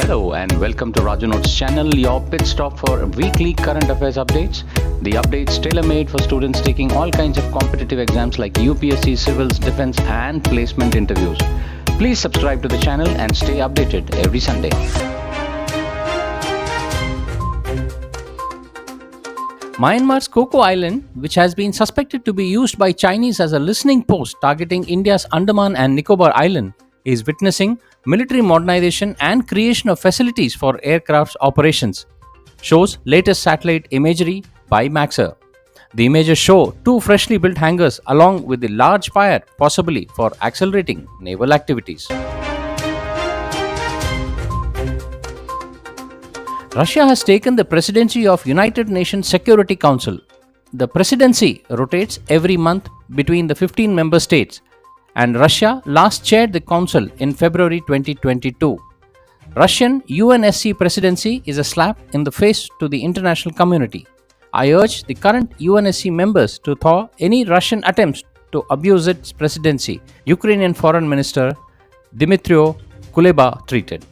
Hello and welcome to Raju Notes channel, your pit stop for weekly current affairs updates. The updates tailor-made for students taking all kinds of competitive exams like UPSC, civils, defense and placement interviews. Please subscribe to the channel and stay updated every Sunday. Myanmar's Coco Island, which has been suspected to be used by Chinese as a listening post targeting India's Andaman and Nicobar Island, is witnessing military modernization and creation of facilities for aircraft operations, shows latest satellite imagery by Maxar. The images show two freshly built hangars along with the large pier, possibly for accelerating naval activities. Russia has taken the presidency of United Nations Security Council. The presidency rotates every month between the 15 member states, and Russia last chaired the council in February 2022. Russian UNSC presidency is a slap in the face to the international community. I urge the current UNSC members to thaw any Russian attempts to abuse its presidency, Ukrainian Foreign Minister Dmytro Kuleba tweeted.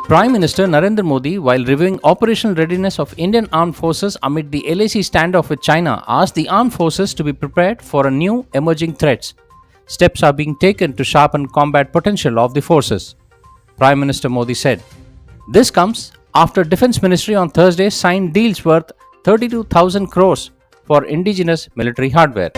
Prime Minister Narendra Modi, while reviewing operational readiness of Indian armed forces amid the LAC standoff with China, asked the armed forces to be prepared for new emerging threats. Steps are being taken to sharpen combat potential of the forces, Prime Minister Modi said. This comes after Defence Ministry on Thursday signed deals worth 32,000 crores for indigenous military hardware.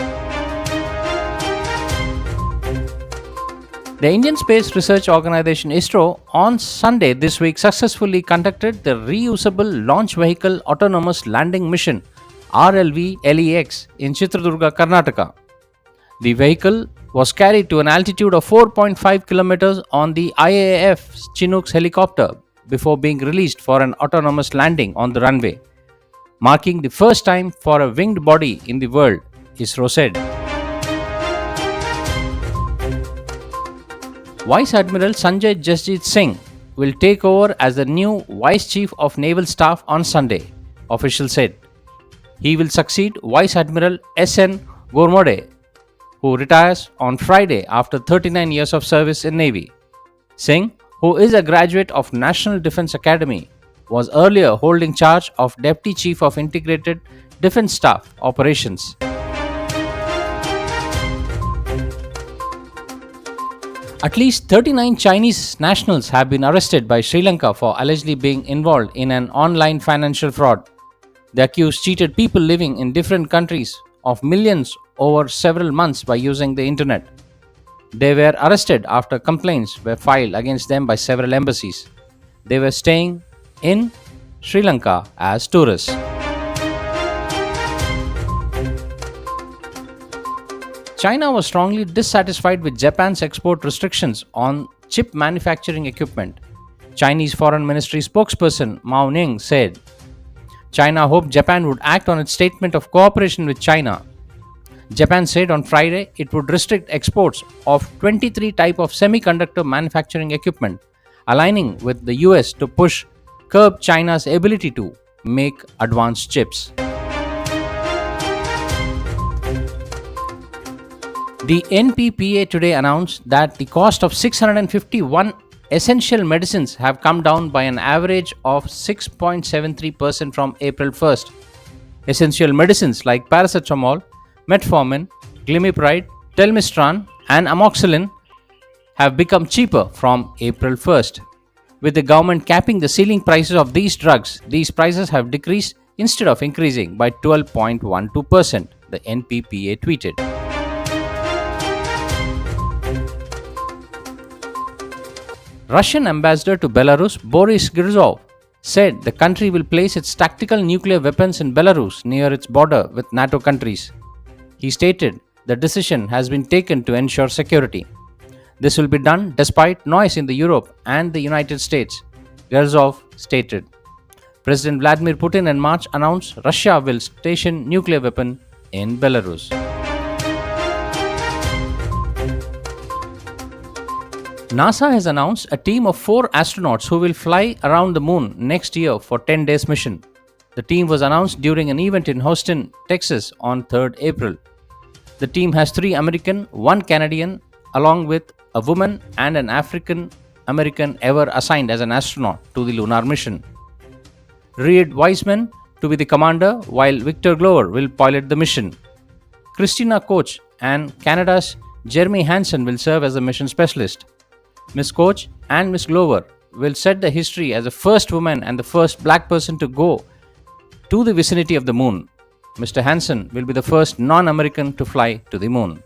The Indian Space Research Organisation ISRO on Sunday this week successfully conducted the reusable launch vehicle autonomous landing mission RLV-LEX in Chitradurga, Karnataka. The vehicle was carried to an altitude of 4.5 kilometers on the IAF Chinook's helicopter before being released for an autonomous landing on the runway, marking the first time for a winged body in the world, ISRO said. Vice Admiral Sanjay J Singh will take over as the new Vice Chief of Naval Staff on Sunday, officials said. He will succeed Vice Admiral S.N. Gormode, who retires on Friday after 39 years of service in Navy. Singh, who is a graduate of National Defence Academy, was earlier holding charge of Deputy Chief of Integrated Defence Staff Operations. At least 39 Chinese nationals have been arrested by Sri Lanka for allegedly being involved in an online financial fraud. The accused cheated people living in different countries of millions over several months by using the internet. They were arrested after complaints were filed against them by several embassies. They were staying in Sri Lanka as tourists. China was strongly dissatisfied with Japan's export restrictions on chip manufacturing equipment. Chinese Foreign Ministry spokesperson Mao Ning said China hoped Japan would act on its statement of cooperation with China. Japan said on Friday it would restrict exports of 23 types of semiconductor manufacturing equipment, aligning with the US to curb China's ability to make advanced chips. The NPPA today announced that the cost of 651 essential medicines have come down by an average of 6.73% from April 1st. Essential medicines like paracetamol, metformin, glimepiride, telmisartan and amoxicillin have become cheaper from April 1st. With the government capping the ceiling prices of these drugs, these prices have decreased instead of increasing by 12.12%, the NPPA tweeted. Russian ambassador to Belarus, Boris Gryzlov, said the country will place its tactical nuclear weapons in Belarus near its border with NATO countries. He stated the decision has been taken to ensure security. This will be done despite noise in Europe and the United States, Gryzlov stated. President Vladimir Putin in March announced Russia will station nuclear weapon in Belarus. NASA has announced a team of 4 astronauts who will fly around the moon next year for 10 days mission. The team was announced during an event in Houston, Texas on 3rd April. The team has 3 American, 1 Canadian along with a woman and an African American ever assigned as an astronaut to the lunar mission. Reed Wiseman to be the commander, while Victor Glover will pilot the mission. Christina Koch and Canada's Jeremy Hansen will serve as the mission specialist. Miss Koch and Miss Glover will set the history as the first woman and the first black person to go to the vicinity of the moon. Mr. Hansen will be the first non-American to fly to the moon.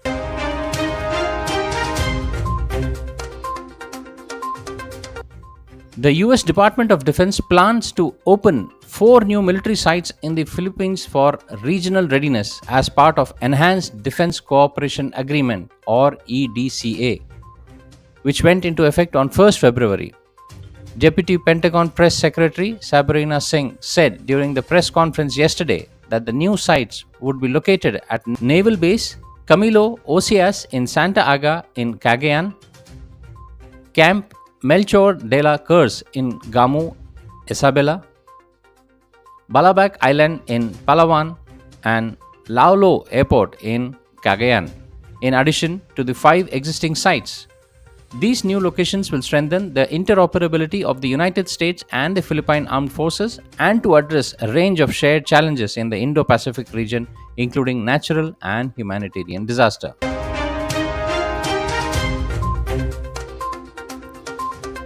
The US Department of Defense plans to open 4 new military sites in the Philippines for regional readiness as part of Enhanced Defense Cooperation Agreement or EDCA, which went into effect on 1st February. Deputy Pentagon Press Secretary Sabrina Singh said during the press conference yesterday that the new sites would be located at Naval Base Camilo Ocias in Santa Aga in Cagayan, Camp Melchor de la Cruz in Gamu, Isabela, Balabac Island in Palawan, and Laulo Airport in Cagayan, in addition to the 5 existing sites. These new locations will strengthen the interoperability of the United States and the Philippine Armed Forces and to address a range of shared challenges in the Indo-Pacific region, including natural and humanitarian disaster.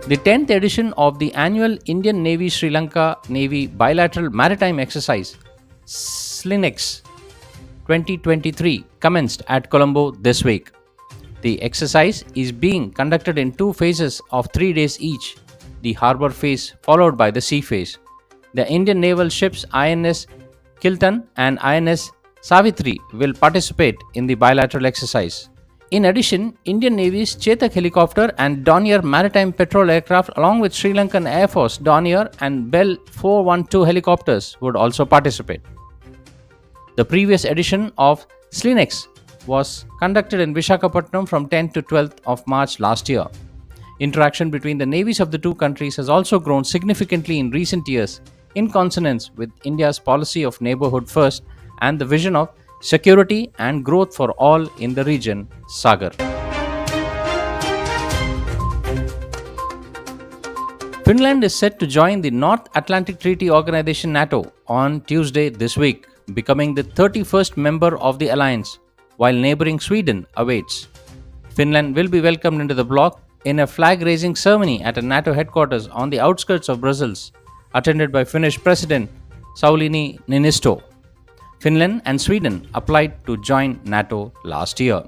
The 10th edition of the annual Indian Navy Sri Lanka Navy bilateral maritime exercise SLINEX 2023 commenced at Colombo this week. The exercise is being conducted in 2 phases of 3 days each, the harbour phase followed by the sea phase. The Indian naval ships INS Kiltan and INS Savitri will participate in the bilateral exercise. In addition, Indian Navy's Chetak helicopter and Dornier maritime patrol aircraft along with Sri Lankan Air Force Dornier and Bell 412 helicopters would also participate. The previous edition of SLINEX was conducted in Visakhapatnam from 10th to 12th of March last year. Interaction between the navies of the 2 countries has also grown significantly in recent years in consonance with India's policy of neighbourhood first and the vision of security and growth for all in the region, Sagar. Finland is set to join the North Atlantic Treaty Organization NATO on Tuesday this week, becoming the 31st member of the alliance, while neighbouring Sweden awaits. Finland will be welcomed into the bloc in a flag-raising ceremony at a NATO headquarters on the outskirts of Brussels, attended by Finnish President Sauli Niinisto. Finland and Sweden applied to join NATO last year.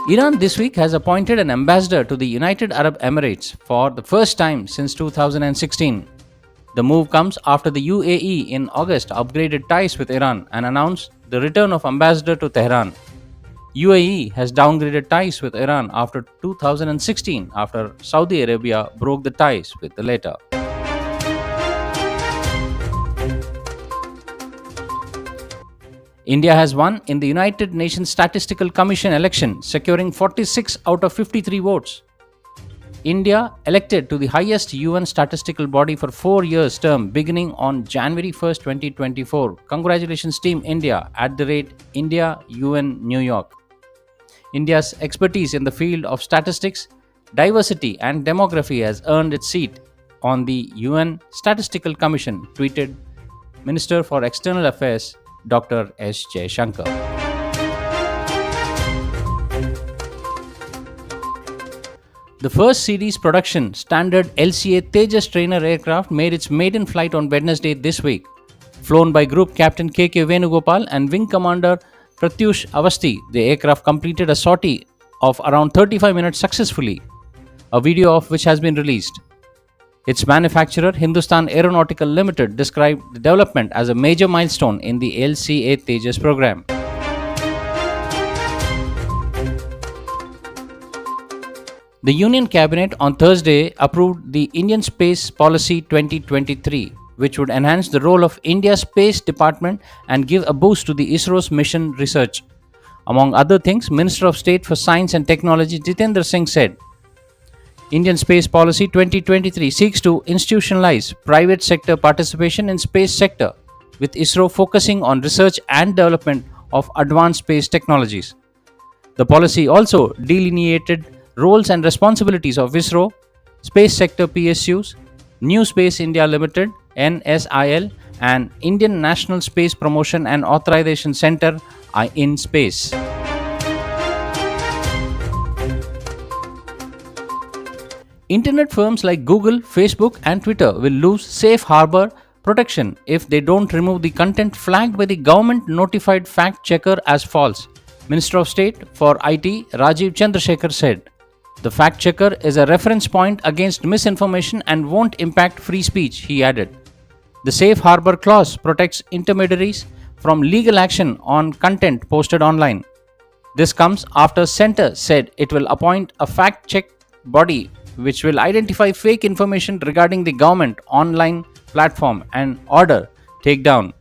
Iran this week has appointed an ambassador to the United Arab Emirates for the first time since 2016. The move comes after the UAE in August upgraded ties with Iran and announced the return of ambassador to Tehran. UAE has downgraded ties with Iran after 2016 after Saudi Arabia broke the ties with the latter. India has won in the United Nations Statistical Commission election, securing 46 out of 53 votes. India elected to the highest UN statistical body for 4 years term beginning on January 1st, 2024. Congratulations Team India @India UN New York. India's expertise in the field of statistics, diversity and demography has earned its seat on the UN Statistical Commission, tweeted Minister for External Affairs Dr. S. Jaishankar. The first series production standard LCA Tejas trainer aircraft made its maiden flight on Wednesday this week. Flown by Group Captain K.K. Venugopal and Wing Commander Pratyush Avasti, the aircraft completed a sortie of around 35 minutes successfully, a video of which has been released. Its manufacturer, Hindustan Aeronautical Limited, described the development as a major milestone in the LCA Tejas program. The Union Cabinet on Thursday approved the Indian Space Policy 2023, which would enhance the role of India's Space Department and give a boost to the ISRO's mission research. Among other things, Minister of State for Science and Technology Jitendra Singh said, Indian Space Policy 2023 seeks to institutionalize private sector participation in space sector, with ISRO focusing on research and development of advanced space technologies. The policy also delineated roles and responsibilities of ISRO, Space Sector PSUs, New Space India Limited (NSIL), and Indian National Space Promotion and Authorization Center in Space. Internet firms like Google, Facebook, and Twitter will lose safe harbor protection if they don't remove the content flagged by the government notified fact checker as false. Minister of State for IT Rajiv Chandrasekhar said, "The fact checker is a reference point against misinformation and won't impact free speech," he added. The Safe Harbor Clause protects intermediaries from legal action on content posted online. This comes after Centre said it will appoint a fact check body which will identify fake information regarding the government online platform and order takedown.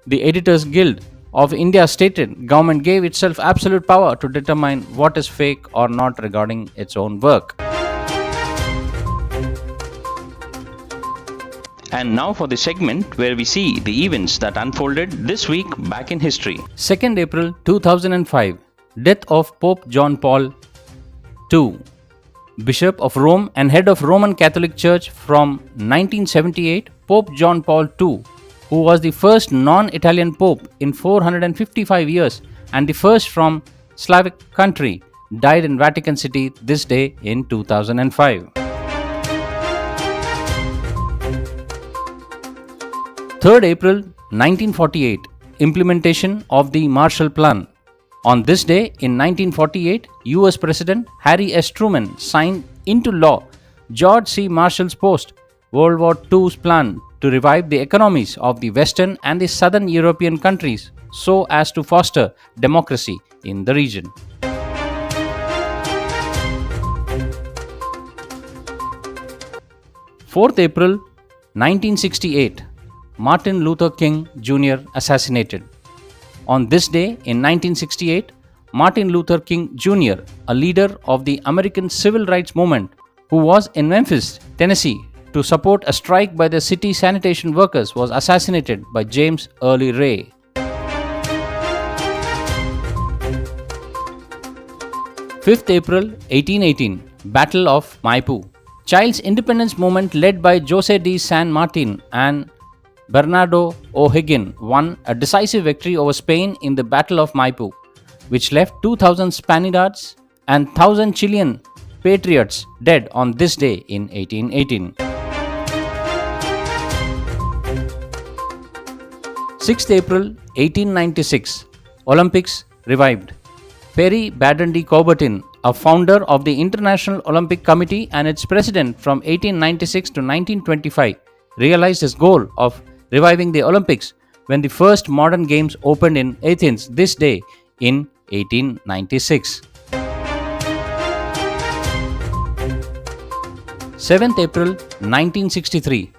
The Editors Guild of India stated government gave itself absolute power to determine what is fake or not regarding its own work. And now for the segment where we see the events that unfolded this week back in history. 2nd April 2005, death of Pope John Paul II, Bishop of Rome and head of Roman Catholic Church from 1978. Pope John Paul II, who was the first non-Italian pope in 455 years and the first from Slavic country, died in Vatican City this day in 2005. 3rd April 1948, implementation of the Marshall Plan. On this day in 1948, US President Harry S. Truman signed into law George C. Marshall's post-World War II's plan to revive the economies of the Western and the Southern European countries so as to foster democracy in the region. 4th April 1968, Martin Luther King Jr. assassinated. On this day in 1968, Martin Luther King Jr., a leader of the American Civil Rights Movement, who was in Memphis, Tennessee, to support a strike by the city sanitation workers, was assassinated by James Early Ray. 5th April 1818, Battle of Maipu. Child's independence movement led by Jose de San Martin and Bernardo O'Higgins won a decisive victory over Spain in the Battle of Maipu, which left 2,000 Spaniards and 1,000 Chilean patriots dead on this day in 1818. 6th April 1896, Olympics revived. Perry Baden de Coubertin, a founder of the International Olympic Committee and its president from 1896 to 1925, realized his goal of reviving the Olympics when the first modern games opened in Athens this day in 1896. 7th April 1963,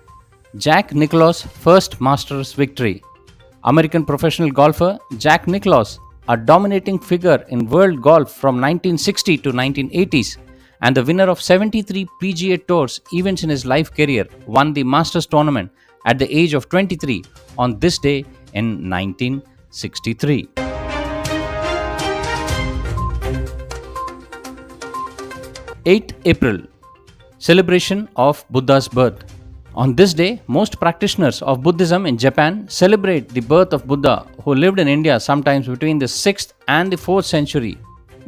Jack Nicklaus' first Masters victory. American professional golfer Jack Nicklaus, a dominating figure in world golf from 1960 to 1980s and the winner of 73 PGA Tours events in his life career, won the Masters tournament at the age of 23 on this day in 1963. April, celebration of Buddha's birth. On this day, most practitioners of Buddhism in Japan celebrate the birth of Buddha, who lived in India sometimes between the 6th and the 4th century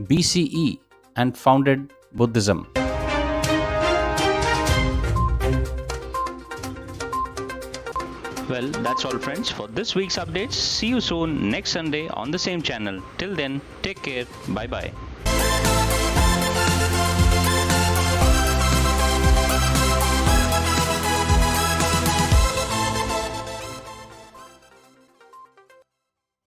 BCE and founded Buddhism. Well, that's all friends for this week's updates. See you soon next Sunday on the same channel. Till then, take care. Bye bye.